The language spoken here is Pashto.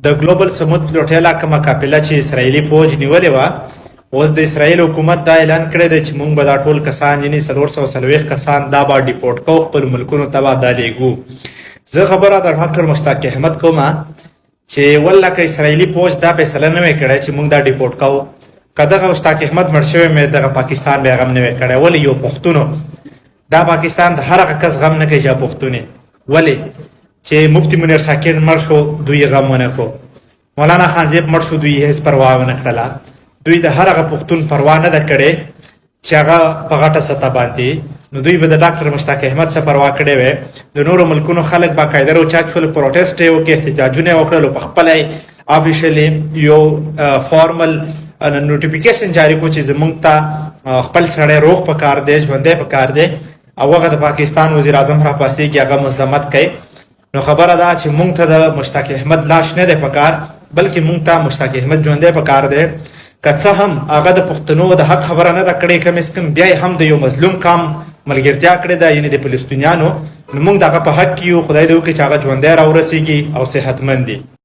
د ګلوبل سمود پلوټیلا کومه قافله چې اسرایلي فوج نیولې وه، اوس د اسرایل حکومت دا اعلان کړی دی چې موږ به دا ټول کسان یعنې 440 کسان دا به ډیپورټ کوو، خپل ملکونو ته به دا لیږو. زه خبره د ډاکټر مشتاق احمد کومه چې والله که اسرایلي فوج دا فیصله نه وی کړی چې موږ دا ډیپورټ کوو، که دغه مشتاق احمد مړ شوی مې دغه پاکستان به یې غم نه وی کړی. ولې یو پښتون دا پاکستان د هر هغه کس غم نه کوي چې پښتون ولې چې مفتي منیر ساکر مړ شو دوی غم ونه کړو، مولانا خانزیب مړ شو دوی هیڅ پروا ونه کړله، دوی د هر هغه پښتون پروا نه ده کړې چې هغه په غټه سطح باندې، نو دوی به د ډاکټر مشتاق احمد څخه پروا کړې وې. د نورو ملکونو خلک باقاعده راوچات شول، پروټیسټ یې وکړ، احتجاجونه یې وکړل، په خپله افیشیلي یو فارمل نوټیفیکیشن جاری کړو چې زموږ ته خپل سړی روغ پکار دی، ژوندی پکار دی، او هغه د پاکستان وزیر اعظم راپاڅېږي هغه مذمت کوي. نو خبره ده چې موږ ته د مشتاق احمد لاش نه دی پکار، بلکې موږ ته مشتاق احمد ژوندی پکار دی. که څه هم هغه د پښتنو د حق خبره نه ده کړې، کم از کم بیا یې هم د یو مظلوم قام ملګرتیا کړې ده، یعنې د فلسطینیانو. نو موږ د هغه په حق کې یو، خدای دې وکړي چې هغه ژوندی راورسېږي او صحتمند دي.